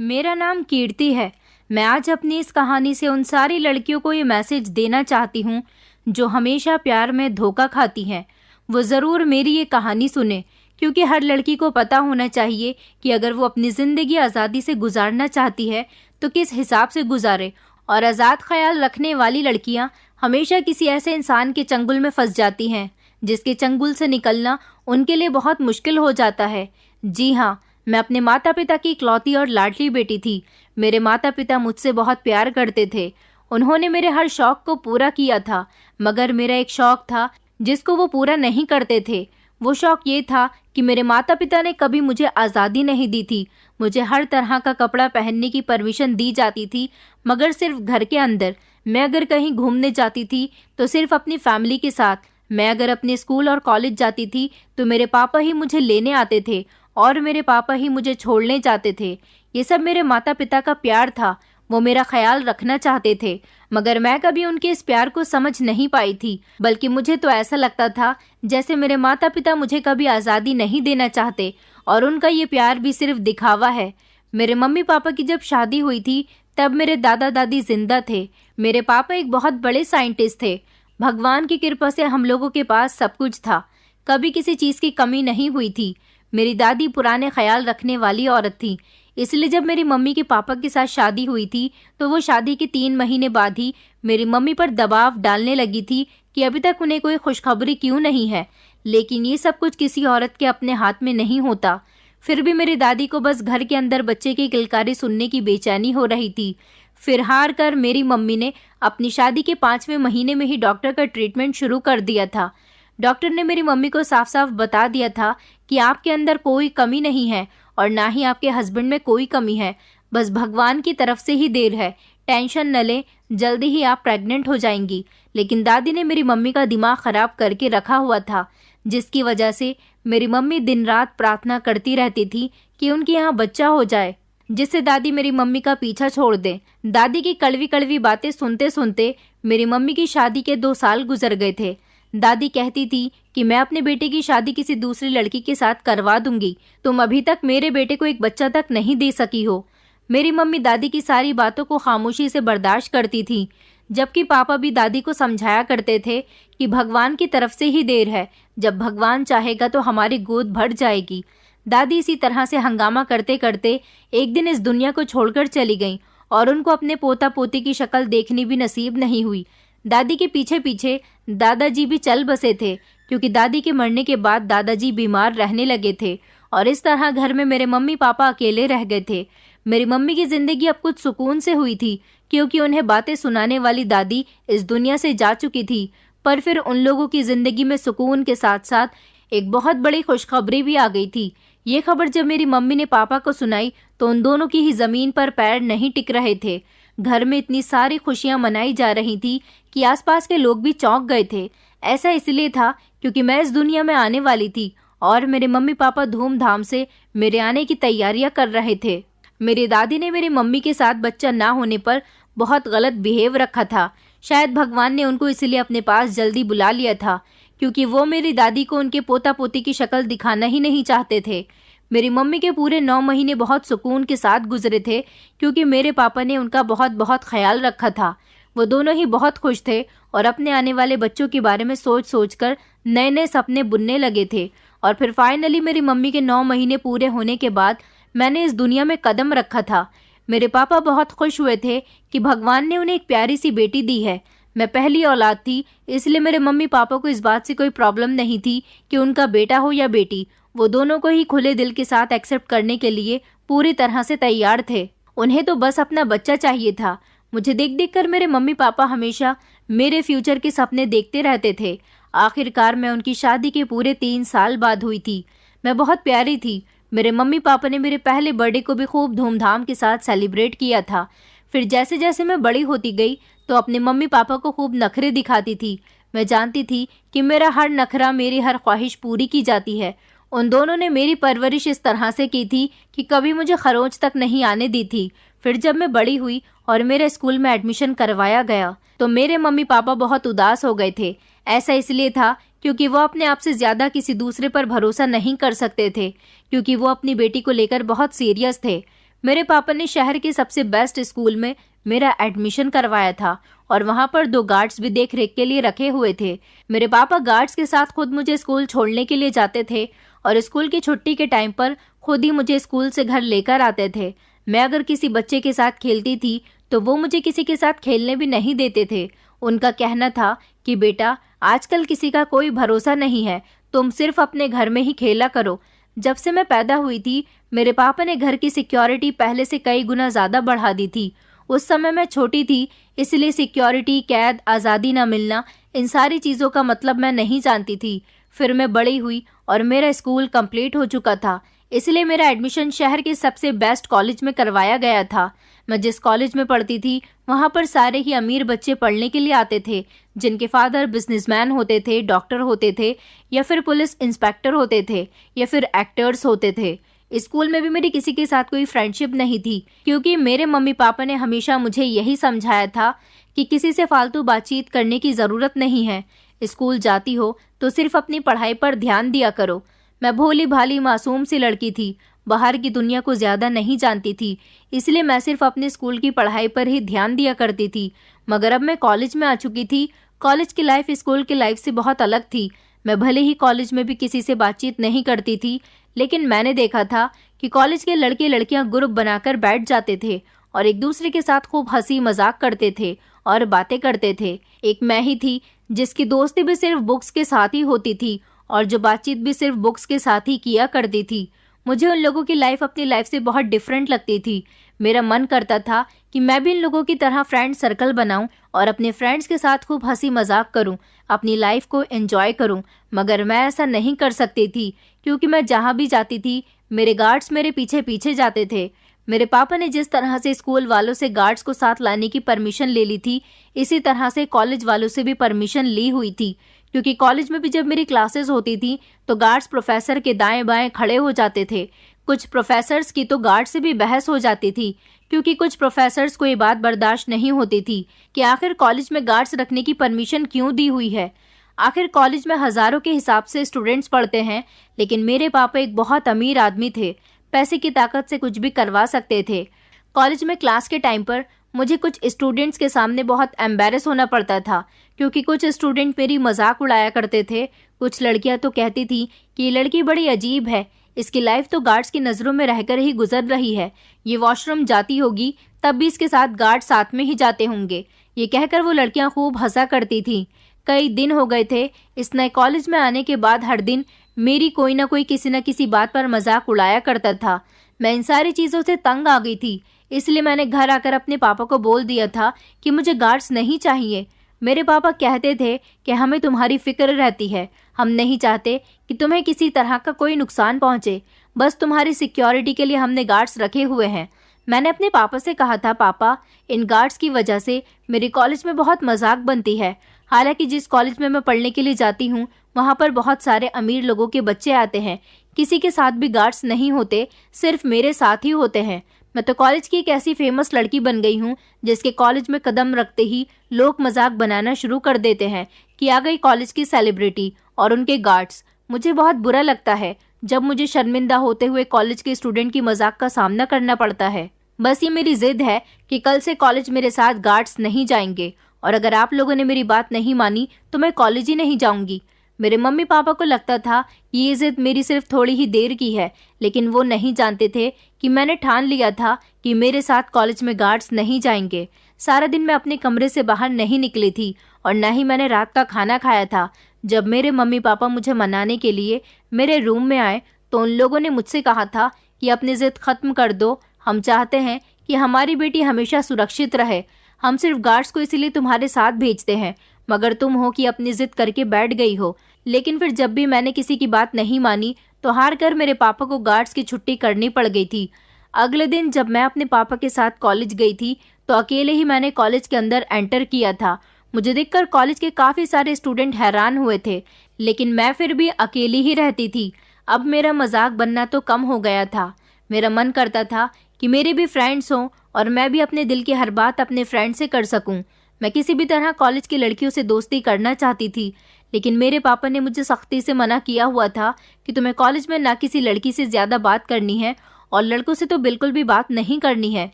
मेरा नाम कीर्ति है। मैं आज अपनी इस कहानी से उन सारी लड़कियों को ये मैसेज देना चाहती हूँ जो हमेशा प्यार में धोखा खाती हैं। वो ज़रूर मेरी ये कहानी सुने, क्योंकि हर लड़की को पता होना चाहिए कि अगर वो अपनी ज़िंदगी आज़ादी से गुजारना चाहती है तो किस हिसाब से गुजारे। और आज़ाद ख्याल रखने वाली लड़कियाँ हमेशा किसी ऐसे इंसान के चंगुल में फंस जाती हैं जिसके चंगुल से निकलना उनके लिए बहुत मुश्किल हो जाता है। जी हाँ, मैं अपने माता पिता की इकलौती और लाडली बेटी थी। मेरे माता पिता मुझसे बहुत प्यार करते थे। उन्होंने मेरे हर शौक को पूरा किया था, मगर मेरा एक शौक था जिसको वो पूरा नहीं करते थे। वो शौक ये था कि मेरे माता पिता ने कभी मुझे आज़ादी नहीं दी थी। मुझे हर तरह का कपड़ा पहनने की परमिशन दी जाती थी, मगर सिर्फ घर के अंदर। मैं अगर कहीं घूमने जाती थी तो सिर्फ अपनी फैमिली के साथ। मैं अगर अपने स्कूल और कॉलेज जाती थी तो मेरे पापा ही मुझे लेने आते थे और मेरे पापा ही मुझे छोड़ने जाते थे। ये सब मेरे माता पिता का प्यार था। वो मेरा ख्याल रखना चाहते थे, मगर मैं कभी उनके इस प्यार को समझ नहीं पाई थी। बल्कि मुझे तो ऐसा लगता था जैसे मेरे माता पिता मुझे कभी आज़ादी नहीं देना चाहते और उनका ये प्यार भी सिर्फ दिखावा है। मेरे मम्मी पापा की जब शादी हुई थी तब मेरे दादा दादी जिंदा थे। मेरे पापा एक बहुत बड़े साइंटिस्ट थे। भगवान की कृपा से हम लोगों के पास सब कुछ था, कभी किसी चीज़ की कमी नहीं हुई थी। मेरी दादी पुराने ख्याल रखने वाली औरत थी, इसलिए जब मेरी मम्मी के पापा के साथ शादी हुई थी तो वो शादी के 3 महीने बाद ही मेरी मम्मी पर दबाव डालने लगी थी कि अभी तक उन्हें कोई खुशखबरी क्यों नहीं है। लेकिन ये सब कुछ किसी औरत के अपने हाथ में नहीं होता। फिर भी मेरी दादी को बस घर के अंदर बच्चे की किलकारी सुनने की बेचैनी हो रही थी। फिर हार कर मेरी मम्मी ने अपनी शादी के 5वें महीने में ही डॉक्टर का ट्रीटमेंट शुरू कर दिया था। डॉक्टर ने मेरी मम्मी को साफ साफ बता दिया था कि आपके अंदर कोई कमी नहीं है और ना ही आपके हस्बैंड में कोई कमी है, बस भगवान की तरफ से ही देर है। टेंशन न लें, जल्दी ही आप प्रेग्नेंट हो जाएंगी। लेकिन दादी ने मेरी मम्मी का दिमाग खराब करके रखा हुआ था, जिसकी वजह से मेरी मम्मी दिन रात प्रार्थना करती रहती थी कि उनके यहाँ बच्चा हो जाए, जिससे दादी मेरी मम्मी का पीछा छोड़ दें। दादी की कड़वी कड़वी बातें सुनते सुनते मेरी मम्मी की शादी के 2 साल गुजर गए थे। दादी कहती थी कि मैं अपने बेटे की शादी किसी दूसरी लड़की के साथ करवा दूंगी, तुम अभी तक मेरे बेटे को एक बच्चा तक नहीं दे सकी हो। मेरी मम्मी दादी की सारी बातों को खामोशी से बर्दाश्त करती थी, जबकि पापा भी दादी को समझाया करते थे कि भगवान की तरफ से ही देर है, जब भगवान चाहेगा तो हमारी गोद भर जाएगी। दादी इसी तरह से हंगामा करते करते एक दिन इस दुनिया को छोड़कर चली गईं और उनको अपने पोता पोती की शक्ल देखनी भी नसीब नहीं हुई। दादी के पीछे पीछे दादाजी भी चल बसे थे, क्योंकि दादी के मरने के बाद दादाजी बीमार रहने लगे थे और इस तरह घर में मेरे मम्मी पापा अकेले रह गए थे। मेरी मम्मी की जिंदगी अब कुछ सुकून से हुई थी, क्योंकि उन्हें बातें सुनाने वाली दादी इस दुनिया से जा चुकी थी। पर फिर उन लोगों की जिंदगी में सुकून के साथ साथ एक बहुत बड़ी खुशखबरी भी आ गई थी। ये खबर जब मेरी मम्मी ने पापा को सुनाई तो उन दोनों की ही जमीन पर पैर नहीं टिक रहे थे। घर में इतनी सारी खुशियां मनाई जा रही थी कि आसपास के लोग भी चौंक गए थे। ऐसा इसलिए था क्योंकि मैं इस दुनिया में आने वाली थी और मेरे मम्मी पापा धूमधाम से मेरे आने की तैयारियां कर रहे थे। मेरी दादी ने मेरी मम्मी के साथ बच्चा ना होने पर बहुत गलत बिहेव रखा था। शायद भगवान ने उनको इसलिए अपने पास जल्दी बुला लिया था, क्योंकि वो मेरी दादी को उनके पोता पोती की शक्ल दिखाना ही नहीं चाहते थे। मेरी मम्मी के पूरे 9 महीने बहुत सुकून के साथ गुजरे थे, क्योंकि मेरे पापा ने उनका बहुत बहुत ख्याल रखा था। वो दोनों ही बहुत खुश थे और अपने आने वाले बच्चों के बारे में सोच सोच कर नए नए सपने बुनने लगे थे। और फिर फाइनली मेरी मम्मी के 9 महीने पूरे होने के बाद मैंने इस दुनिया में कदम रखा था। मेरे पापा बहुत खुश हुए थे कि भगवान ने उन्हें एक प्यारी सी बेटी दी है। मैं पहली औलाद थी, इसलिए मेरे मम्मी पापा को इस बात से कोई प्रॉब्लम नहीं थी कि उनका बेटा हो या बेटी। वो दोनों को ही खुले दिल के साथ एक्सेप्ट करने के लिए पूरी तरह से तैयार थे। उन्हें तो बस अपना बच्चा चाहिए था। मुझे देख देख कर मेरे मम्मी पापा हमेशा मेरे फ्यूचर के सपने देखते रहते थे। आखिरकार मैं उनकी शादी के पूरे 3 साल बाद हुई थी। मैं बहुत प्यारी थी। मेरे मम्मी पापा ने मेरे पहले बर्थडे को भी खूब धूमधाम के साथ सेलिब्रेट किया था। फिर जैसे जैसे मैं बड़ी होती गई तो अपने मम्मी पापा को खूब नखरे दिखाती थी। मैं जानती थी कि मेरा हर नखरा, मेरी हर ख्वाहिश पूरी की जाती है। उन दोनों ने मेरी परवरिश इस तरह से की थी कि कभी मुझे खरोंच तक नहीं आने दी थी। फिर जब मैं बड़ी हुई और मेरे स्कूल में एडमिशन करवाया गया तो मेरे मम्मी पापा बहुत उदास हो गए थे। ऐसा इसलिए था क्योंकि वो अपने आप से ज़्यादा किसी दूसरे पर भरोसा नहीं कर सकते थे, क्योंकि वो अपनी बेटी को लेकर बहुत सीरियस थे। मेरे पापा ने शहर के सबसे बेस्ट स्कूल में मेरा एडमिशन करवाया था और वहाँ पर 2 गार्ड्स भी देख रेख के लिए रखे हुए थे। मेरे पापा गार्ड्स के साथ खुद मुझे स्कूल छोड़ने के लिए जाते थे और स्कूल की छुट्टी के टाइम पर खुद ही मुझे स्कूल से घर लेकर आते थे। मैं अगर किसी बच्चे के साथ खेलती थी तो वो मुझे किसी के साथ खेलने भी नहीं देते थे। उनका कहना था कि बेटा, आजकल किसी का कोई भरोसा नहीं है, तुम सिर्फ अपने घर में ही खेला करो। जब से मैं पैदा हुई थी, मेरे पापा ने घर की सिक्योरिटी पहले से कई गुना ज़्यादा बढ़ा दी थी। उस समय मैं छोटी थी, इसलिए सिक्योरिटी, कैद, आज़ादी न मिलना, इन सारी चीज़ों का मतलब मैं नहीं जानती थी। फिर मैं बड़ी हुई और मेरा स्कूल कंप्लीट हो चुका था, इसलिए मेरा एडमिशन शहर के सबसे बेस्ट कॉलेज में करवाया गया था। मैं जिस कॉलेज में पढ़ती थी वहाँ पर सारे ही अमीर बच्चे पढ़ने के लिए आते थे, जिनके फादर बिजनेसमैन होते थे, डॉक्टर होते थे, या फिर पुलिस इंस्पेक्टर होते थे, या फिर एक्टर्स होते थे। स्कूल में भी मेरी किसी के साथ कोई फ्रेंडशिप नहीं थी, क्योंकि मेरे मम्मी पापा ने हमेशा मुझे यही समझाया था कि किसी से फालतू बातचीत करने की ज़रूरत नहीं है। स्कूल जाती हो तो सिर्फ अपनी पढ़ाई पर ध्यान दिया करो। मैं भोली भाली मासूम सी लड़की थी, बाहर की दुनिया को ज़्यादा नहीं जानती थी, इसलिए मैं सिर्फ अपने स्कूल की पढ़ाई पर ही ध्यान दिया करती थी। मगर अब मैं कॉलेज में आ चुकी थी। कॉलेज की लाइफ स्कूल की लाइफ से बहुत अलग थी। मैं भले ही कॉलेज में भी किसी से बातचीत नहीं करती थी, लेकिन मैंने देखा था कि कॉलेज के लड़के लड़कियां ग्रुप बनाकर बैठ जाते थे और एक दूसरे के साथ खूब हंसी मजाक करते थे और बातें करते थे। एक मैं ही थी जिसकी दोस्ती भी सिर्फ बुक्स के साथ ही होती थी और जो बातचीत भी सिर्फ बुक्स के साथ ही किया करती थी। मुझे उन लोगों की लाइफ अपनी लाइफ से बहुत डिफरेंट लगती थी। मेरा मन करता था कि मैं भी इन लोगों की तरह फ्रेंड सर्कल बनाऊं और अपने फ्रेंड्स के साथ खूब हंसी मजाक करूं, अपनी लाइफ को एंजॉय करूं। मगर मैं ऐसा नहीं कर सकती थी, क्योंकि मैं जहां भी जाती थी मेरे गार्ड्स मेरे पीछे पीछे जाते थे। मेरे पापा ने जिस तरह से स्कूल वालों से गार्ड्स को साथ लाने की परमिशन ले ली थी, इसी तरह से कॉलेज वालों से भी परमिशन ली हुई थी, क्योंकि कॉलेज में भी जब मेरी क्लासेस होती थी तो गार्ड्स प्रोफेसर के दाएं बाएं खड़े हो जाते थे। कुछ प्रोफेसर्स की तो गार्ड से भी बहस हो जाती थी, क्योंकि कुछ प्रोफेसर्स को ये बात बर्दाश्त नहीं होती थी कि आखिर कॉलेज में गार्ड्स रखने की परमिशन क्यों दी हुई है। आखिर कॉलेज में हजारों के हिसाब से स्टूडेंट्स पढ़ते हैं, लेकिन मेरे पापा एक बहुत अमीर आदमी थे, पैसे की ताकत से कुछ भी करवा सकते थे। कॉलेज में क्लास के टाइम पर मुझे कुछ स्टूडेंट्स के सामने बहुत एम्बैरेस होना पड़ता था, क्योंकि कुछ स्टूडेंट मेरी मजाक उड़ाया करते थे। कुछ लड़कियां तो कहती थी कि ये लड़की बड़ी अजीब है, इसकी लाइफ तो गार्ड्स की नज़रों में रहकर ही गुजर रही है, ये वॉशरूम जाती होगी तब भी इसके साथ गार्ड साथ में ही जाते होंगे। ये कहकर वो लड़कियां खूब हंसा करती थीं। कई दिन हो गए थे इस नए कॉलेज में आने के बाद हर दिन मेरी कोई ना कोई किसी न किसी बात पर मजाक उड़ाया करता था। मैं इन सारी चीज़ों से तंग आ गई थी, इसलिए मैंने घर आकर अपने पापा को बोल दिया था कि मुझे गार्ड्स नहीं चाहिए। मेरे पापा कहते थे कि हमें तुम्हारी फिक्र रहती है, हम नहीं चाहते कि तुम्हें किसी तरह का कोई नुकसान पहुंचे, बस तुम्हारी सिक्योरिटी के लिए हमने गार्ड्स रखे हुए हैं। मैंने अपने पापा से कहा था, पापा, इन गार्ड्स की वजह से मेरे कॉलेज में बहुत मजाक बनती है। हालांकि जिस कॉलेज में मैं पढ़ने के लिए जाती हूँ वहाँ पर बहुत सारे अमीर लोगों के बच्चे आते हैं, किसी के साथ भी गार्ड्स नहीं होते, सिर्फ मेरे साथ ही होते हैं। मैं तो कॉलेज की एक ऐसी फेमस लड़की बन गई हूँ जिसके कॉलेज में कदम रखते ही लोग मजाक बनाना शुरू कर देते हैं कि आ गई कॉलेज की सेलिब्रिटी और उनके गार्ड्स। मुझे बहुत बुरा लगता है जब मुझे शर्मिंदा होते हुए कॉलेज के स्टूडेंट की मजाक का सामना करना पड़ता है। बस ये मेरी जिद है कि कल से कॉलेज मेरे साथ गार्ड्स नहीं जाएंगे, और अगर आप लोगों ने मेरी बात नहीं मानी तो मैं कॉलेज ही नहीं जाऊंगी। मेरे मम्मी पापा को लगता था कि ये जिद मेरी सिर्फ थोड़ी ही देर की है, लेकिन वो नहीं जानते थे कि मैंने ठान लिया था कि मेरे साथ कॉलेज में गार्ड्स नहीं जाएंगे। सारा दिन मैं अपने कमरे से बाहर नहीं निकली थी और न ही मैंने रात का खाना खाया था। जब मेरे मम्मी पापा मुझे मनाने के लिए मेरे रूम में आए तो उन लोगों ने मुझसे कहा था कि अपनी जिद खत्म कर दो, हम चाहते हैं कि हमारी बेटी हमेशा सुरक्षित रहे, हम सिर्फ गार्ड्स को इसीलिए तुम्हारे साथ भेजते हैं, मगर तुम हो कि अपनी जिद करके बैठ गई हो। लेकिन फिर जब भी मैंने किसी की बात नहीं मानी तो हार कर मेरे पापा को गार्ड्स की छुट्टी करनी पड़ गई थी। अगले दिन जब मैं अपने पापा के साथ कॉलेज गई थी तो अकेले ही मैंने कॉलेज के अंदर एंटर किया था। मुझे देखकर कॉलेज के काफ़ी सारे स्टूडेंट हैरान हुए थे, लेकिन मैं फिर भी अकेली ही रहती थी। अब मेरा मजाक बनना तो कम हो गया था। मेरा मन करता था कि मेरे भी फ्रेंड्स हों और मैं भी अपने दिल की हर बात अपने फ्रेंड से कर सकूं। मैं किसी भी तरह कॉलेज की लड़कियों से दोस्ती करना चाहती थी, लेकिन मेरे पापा ने मुझे सख्ती से मना किया हुआ था कि तुम्हें कॉलेज में ना किसी लड़की से ज़्यादा बात करनी है और लड़कों से तो बिल्कुल भी बात नहीं करनी है,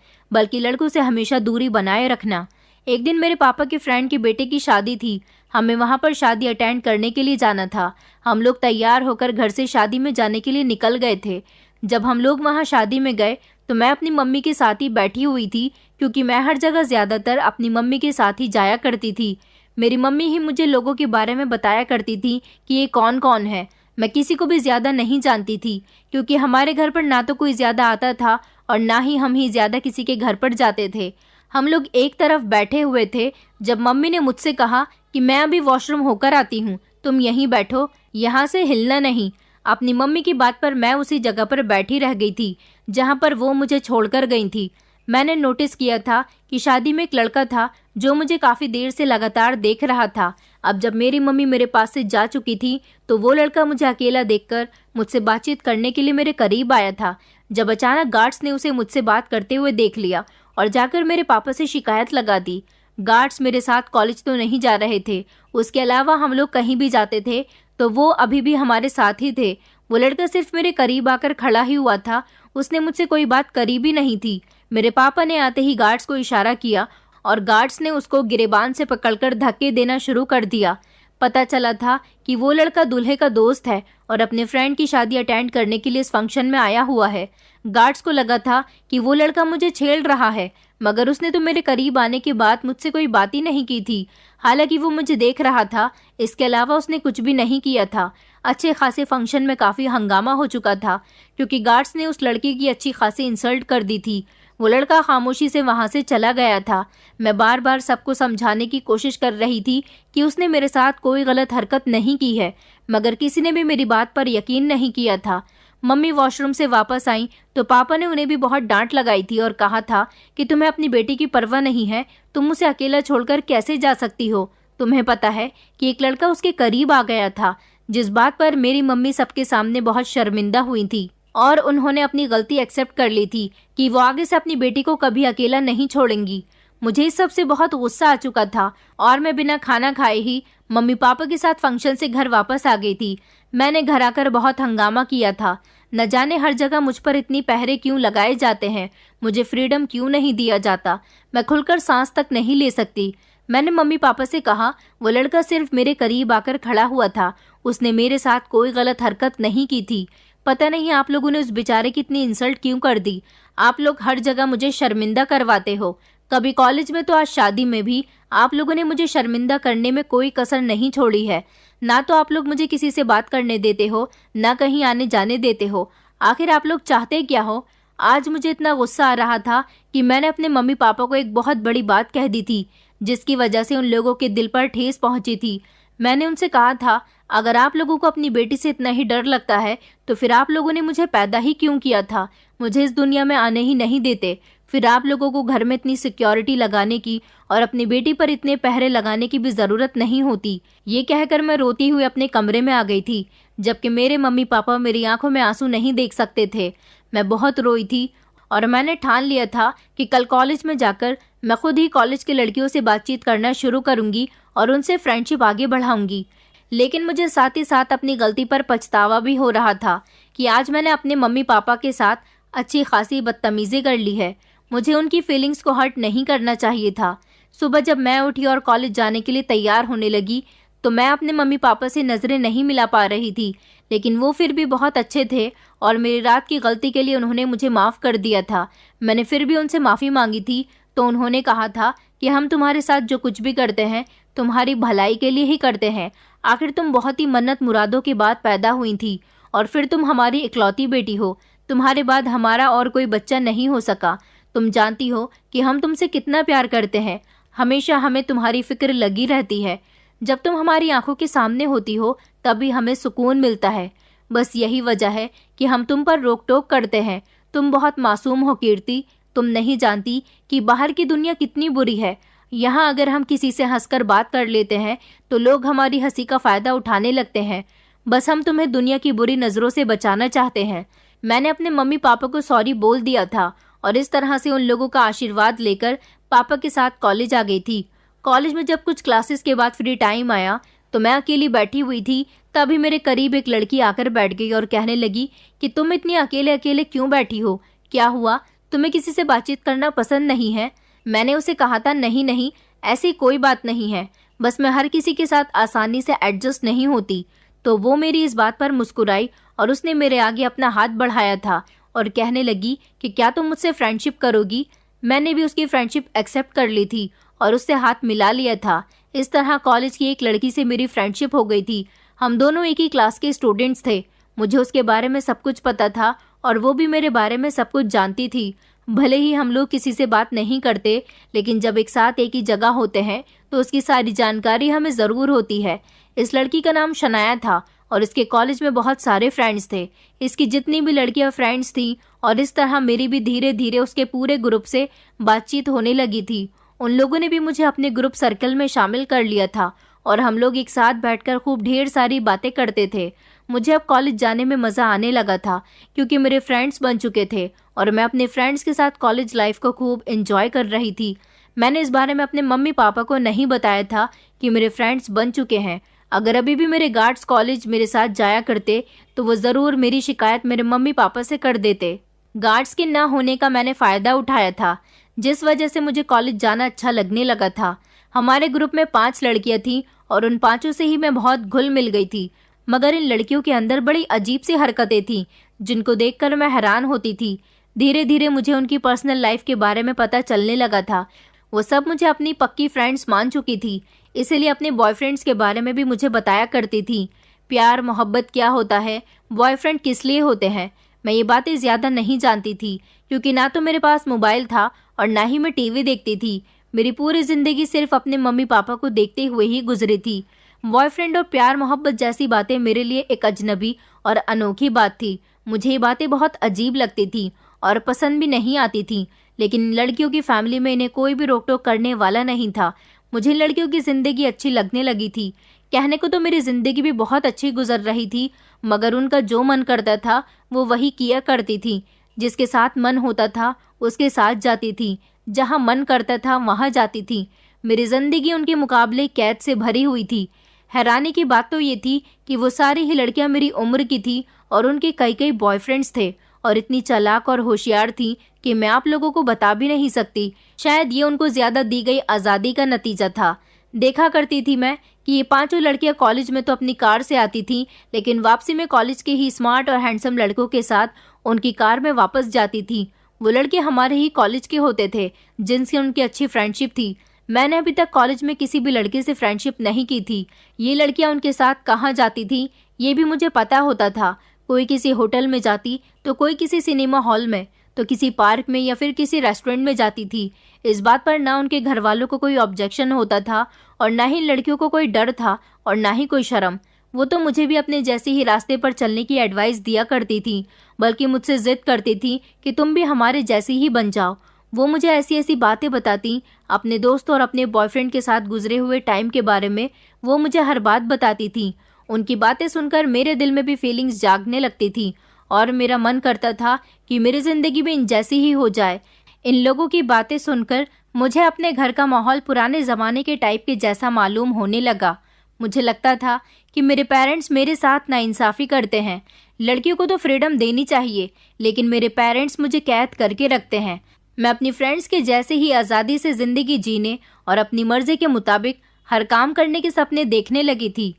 बल्कि लड़कों से हमेशा दूरी बनाए रखना। एक दिन मेरे पापा के फ्रेंड के बेटे की शादी थी। हमें वहाँ पर शादी अटेंड करने के लिए जाना था। हम लोग तैयार होकर घर से शादी में जाने के लिए निकल गए थे। जब हम लोग वहाँ शादी में गए तो मैं अपनी मम्मी के साथ ही बैठी हुई थी, क्योंकि मैं हर जगह ज़्यादातर अपनी मम्मी के साथ ही जाया करती थी। मेरी मम्मी ही मुझे लोगों के बारे में बताया करती थी कि ये कौन कौन है। मैं किसी को भी ज़्यादा नहीं जानती थी, क्योंकि हमारे घर पर ना तो कोई ज़्यादा आता था और ना ही हम ही ज़्यादा किसी के घर पर जाते थे। हम लोग एक तरफ बैठे हुए थे जब मम्मी ने मुझसे कहा कि मैं अभी वॉशरूम होकर आती हूँ, तुम यहीं बैठो, यहाँ से हिलना नहीं। अपनी मम्मी की बात पर मैं उसी जगह पर बैठी रह गई थी जहाँ पर वो मुझे छोड़कर गई थी। मैंने नोटिस किया था कि शादी में एक लड़का था जो मुझे काफ़ी देर से लगातार देख रहा था। अब जब मेरी मम्मी मेरे पास से जा चुकी थी तो वो लड़का मुझे अकेला देखकर मुझसे बातचीत करने के लिए मेरे करीब आया था, जब अचानक गार्ड्स ने उसे मुझसे बात करते हुए देख लिया और जाकर मेरे पापा से शिकायत लगा दी। गार्ड्स मेरे साथ कॉलेज तो नहीं जा रहे थे, उसके अलावा हम लोग कहीं भी जाते थे तो वो अभी भी हमारे साथ ही थे। वो लड़का सिर्फ मेरे करीब आकर खड़ा ही हुआ था, उसने मुझसे कोई बात करी भी नहीं थी। मेरे पापा ने आते ही गार्ड्स को इशारा किया और गार्ड्स ने उसको गिरेबान से पकड़कर धक्के देना शुरू कर दिया। पता चला था कि वो लड़का दूल्हे का दोस्त है और अपने फ्रेंड की शादी अटेंड करने के लिए इस फंक्शन में आया हुआ है। गार्ड्स को लगा था कि वो लड़का मुझे छेड़ रहा है, मगर उसने तो मेरे करीब आने के बाद मुझसे कोई बात ही नहीं की थी। हालांकि वो मुझे देख रहा था, इसके अलावा उसने कुछ भी नहीं किया था। अच्छे खासे फंक्शन में काफ़ी हंगामा हो चुका था, क्योंकि गार्ड्स ने उस लड़के की अच्छी खासी इंसल्ट कर दी थी। वो लड़का खामोशी से वहाँ से चला गया था। मैं बार बार सबको समझाने की कोशिश कर रही थी कि उसने मेरे साथ कोई गलत हरकत नहीं की है, मगर किसी ने भी मेरी बात पर यकीन नहीं किया था। मम्मी वॉशरूम से वापस आई तो पापा ने उन्हें भी बहुत डांट लगाई थी और कहा था कि तुम्हें अपनी बेटी की परवाह नहीं है, तुम उसे अकेला छोड़कर कैसे जा सकती हो। तुम्हें पता है कि एक लड़का उसके करीब आ गया था, जिस बात पर मेरी मम्मी सबके सामने बहुत शर्मिंदा हुई थी और उन्होंने अपनी गलती एक्सेप्ट कर ली थी कि वो आगे से अपनी बेटी को कभी अकेला नहीं छोड़ेंगी। मुझे इस सब से बहुत गुस्सा आ चुका था और मैं बिना खाना खाए ही मम्मी पापा के साथ फंक्शन से घर वापस आ गई थी। मैंने घर आकर बहुत हंगामा किया था। न जाने हर जगह मुझ पर इतनी पहरे क्यों लगाए जाते हैं, मुझे फ्रीडम क्यों नहीं दिया जाता, मैं खुलकर सांस तक नहीं ले सकती। मैंने मम्मी पापा से कहा वो लड़का सिर्फ मेरे करीब आकर खड़ा हुआ था, उसने मेरे साथ कोई गलत हरकत नहीं की थी। पता नहीं आप लोगों ने उस बेचारे की इतनी इंसल्ट क्यों कर दी। आप लोग हर जगह मुझे शर्मिंदा करवाते हो, कभी कॉलेज में तो आज शादी में भी आप लोगों ने मुझे शर्मिंदा करने में कोई कसर नहीं छोड़ी है। ना तो आप लोग मुझे किसी से बात करने देते हो, ना कहीं आने जाने देते हो। आखिर आप लोग चाहते क्या हो। आज मुझे इतना गुस्सा आ रहा था कि मैंने अपने मम्मी पापा को एक बहुत बड़ी बात कह दी थी, जिसकी वजह से उन लोगों के दिल पर ठेस पहुंची थी। मैंने उनसे कहा था अगर आप लोगों को अपनी बेटी से इतना ही डर लगता है तो फिर आप लोगों ने मुझे पैदा ही क्यों किया था, मुझे इस दुनिया में आने ही नहीं देते। फिर आप लोगों को घर में इतनी सिक्योरिटी लगाने की और अपनी बेटी पर इतने पहरे लगाने की भी ज़रूरत नहीं होती। ये कहकर मैं रोती हुई अपने कमरे में आ गई थी, जबकि मेरे मम्मी पापा मेरी आंखों में आंसू नहीं देख सकते थे। मैं बहुत रोई थी और मैंने ठान लिया था कि कल कॉलेज में जाकर मैं खुद ही कॉलेज के लड़कियों से बातचीत करना शुरू करूंगी और उनसे फ्रेंडशिप आगे बढ़ाऊंगी। लेकिन मुझे साथ ही साथ अपनी गलती पर पछतावा भी हो रहा था कि आज मैंने अपने मम्मी पापा के साथ अच्छी खासी बदतमीजी कर ली है। मुझे उनकी फीलिंग्स को हर्ट नहीं करना चाहिए था। सुबह जब मैं उठी और कॉलेज जाने के लिए तैयार होने लगी तो मैं अपने मम्मी पापा से नज़रें नहीं मिला पा रही थी, लेकिन वो फिर भी बहुत अच्छे थे और मेरी रात की गलती के लिए उन्होंने मुझे माफ़ कर दिया था। मैंने फिर भी उनसे माफ़ी मांगी थी तो उन्होंने कहा था कि हम तुम्हारे साथ जो कुछ भी करते हैं तुम्हारी भलाई के लिए ही करते हैं। आखिर तुम बहुत ही मन्नत मुरादों के बाद पैदा हुई थी और फिर तुम हमारी इकलौती बेटी हो। तुम्हारे बाद हमारा और कोई बच्चा नहीं हो सका। तुम जानती हो कि हम तुमसे कितना प्यार करते हैं, हमेशा हमें तुम्हारी फिक्र लगी रहती है। जब तुम हमारी आंखों के सामने होती हो तभी हमें सुकून मिलता है। बस यही वजह है कि हम तुम पर रोक टोक करते हैं। तुम बहुत मासूम हो कीर्ति, तुम नहीं जानती कि बाहर की दुनिया कितनी बुरी है। यहाँ अगर हम किसी से हंसकर बात कर लेते हैं तो लोग हमारी हंसी का फ़ायदा उठाने लगते हैं। बस हम तुम्हें दुनिया की बुरी नज़रों से बचाना चाहते हैं। मैंने अपने मम्मी पापा को सॉरी बोल दिया था और इस तरह से उन लोगों का आशीर्वाद लेकर पापा के साथ कॉलेज आ गई थी। कॉलेज में जब कुछ क्लासेस के बाद फ्री टाइम आया तो मैं अकेली बैठी हुई थी। तभी मेरे करीब एक लड़की आकर बैठ गई और कहने लगी कि तुम इतनी अकेले अकेले क्यों बैठी हो, क्या हुआ, तुम्हें किसी से बातचीत करना पसंद नहीं है? मैंने उसे कहा था नहीं नहीं, ऐसी कोई बात नहीं है, बस मैं हर किसी के साथ आसानी से एडजस्ट नहीं होती। तो वो मेरी इस बात पर मुस्कुराई और उसने मेरे आगे अपना हाथ बढ़ाया था और कहने लगी कि क्या तुम मुझसे फ्रेंडशिप करोगी? मैंने भी उसकी फ्रेंडशिप एक्सेप्ट कर ली थी और उससे हाथ मिला लिया था। इस तरह कॉलेज की एक लड़की से मेरी फ्रेंडशिप हो गई थी। हम दोनों एक ही क्लास के स्टूडेंट्स थे। मुझे उसके बारे में सब कुछ पता था और वो भी मेरे बारे में सब कुछ जानती थी। भले ही हम लोग किसी से बात नहीं करते, लेकिन जब एक साथ एक ही जगह होते हैं तो उसकी सारी जानकारी हमें ज़रूर होती है। इस लड़की का नाम शनाया था और इसके कॉलेज में बहुत सारे फ्रेंड्स थे। इसकी जितनी भी लड़कियां फ्रेंड्स थी और इस तरह मेरी भी धीरे धीरे उसके पूरे ग्रुप से बातचीत होने लगी थी। उन लोगों ने भी मुझे अपने ग्रुप सर्कल में शामिल कर लिया था और हम लोग एक साथ बैठकर खूब ढेर सारी बातें करते थे। मुझे अब कॉलेज जाने में मज़ा आने लगा था क्योंकि मेरे फ्रेंड्स बन चुके थे और मैं अपने फ्रेंड्स के साथ कॉलेज लाइफ को खूब एंजॉय कर रही थी। मैंने इस बारे में अपने मम्मी पापा को नहीं बताया था कि मेरे फ्रेंड्स बन चुके हैं। अगर अभी भी मेरे गार्ड्स कॉलेज मेरे साथ जाया करते तो वो ज़रूर मेरी शिकायत मेरे मम्मी पापा से कर देते। गार्ड्स के ना होने का मैंने फ़ायदा उठाया था, जिस वजह से मुझे कॉलेज जाना अच्छा लगने लगा था। हमारे ग्रुप में 5 लड़कियां थीं और उन 5 से ही मैं बहुत घुल मिल गई थी। मगर इन लड़कियों के अंदर बड़ी अजीब सी हरकतें थीं जिनको देखकर मैं हैरान होती थी। धीरे धीरे मुझे उनकी पर्सनल लाइफ के बारे में पता चलने लगा था। वो सब मुझे अपनी पक्की फ्रेंड्स मान चुकी थी, इसीलिए अपने बॉयफ्रेंड्स के बारे में भी मुझे बताया करती थी। प्यार मोहब्बत क्या होता है, बॉयफ्रेंड किस लिए होते हैं, मैं ये बातें ज़्यादा नहीं जानती थी क्योंकि ना तो मेरे पास मोबाइल था और ना ही मैं टीवी देखती थी। मेरी पूरी ज़िंदगी सिर्फ अपने मम्मी पापा को देखते हुए ही गुजरी थी। बॉयफ्रेंड और प्यार मोहब्बत जैसी बातें मेरे लिए एक अजनबी और अनोखी बात थी। मुझे ये बातें बहुत अजीब लगती थी और पसंद भी नहीं आती थी, लेकिन लड़कियों की फैमिली में इन्हें कोई भी रोक टोक करने वाला नहीं था। मुझे लड़कियों की ज़िंदगी अच्छी लगने लगी थी। कहने को तो मेरी ज़िंदगी भी बहुत अच्छी गुजर रही थी, मगर उनका जो मन करता था वो वही किया करती थी। जिसके साथ मन होता था उसके साथ जाती थी, जहाँ मन करता था वहाँ जाती थी। मेरी ज़िंदगी उनके मुकाबले कैद से भरी हुई थी। हैरानी की बात तो ये थी कि वो सारी ही लड़कियां मेरी उम्र की थी और उनके कई कई बॉयफ्रेंड्स थे और इतनी चालाक और होशियार थी कि मैं आप लोगों को बता भी नहीं सकती। शायद ये उनको ज़्यादा दी गई आज़ादी का नतीजा था। देखा करती थी मैं कि ये 5 लड़कियां कॉलेज में तो अपनी कार से आती थीं, लेकिन वापसी में कॉलेज के ही स्मार्ट और हैंडसम लड़कों के साथ उनकी कार में वापस जाती थी। वो लड़के हमारे ही कॉलेज के होते थे जिनसे उनकी अच्छी फ्रेंडशिप थी। मैंने अभी तक कॉलेज में किसी भी लड़के से फ्रेंडशिप नहीं की थी। ये लड़कियां उनके साथ कहाँ जाती थी ये भी मुझे पता होता था। कोई किसी होटल में जाती तो कोई किसी सिनेमा हॉल में, तो किसी पार्क में या फिर किसी रेस्टोरेंट में जाती थी। इस बात पर ना उनके घर वालों को कोई ऑब्जेक्शन होता था और ना ही लड़कियों को कोई डर था और ना ही कोई शर्म। वो तो मुझे भी अपने जैसे ही रास्ते पर चलने की एडवाइस दिया करती थी, बल्कि मुझसे जिद करती थी कि तुम भी हमारे जैसी ही बन जाओ। वो मुझे ऐसी ऐसी बातें बताती अपने दोस्त और अपने बॉयफ्रेंड के साथ गुजरे हुए टाइम के बारे में। वो मुझे हर बात बताती थी। उनकी बातें सुनकर मेरे दिल में भी फीलिंग्स जागने लगती थी और मेरा मन करता था कि मेरी ज़िंदगी भी इन जैसी ही हो जाए। इन लोगों की बातें सुनकर मुझे अपने घर का माहौल पुराने ज़माने के टाइप के जैसा मालूम होने लगा। मुझे लगता था कि मेरे पेरेंट्स मेरे साथ नाइंसाफ़ी करते हैं। लड़कियों को तो फ्रीडम देनी चाहिए, लेकिन मेरे पेरेंट्स मुझे कैद करके रखते हैं। मैं अपनी फ्रेंड्स के जैसे ही आज़ादी से ज़िंदगी जीने और अपनी मर्ज़ी के मुताबिक हर काम करने के सपने देखने लगी थी।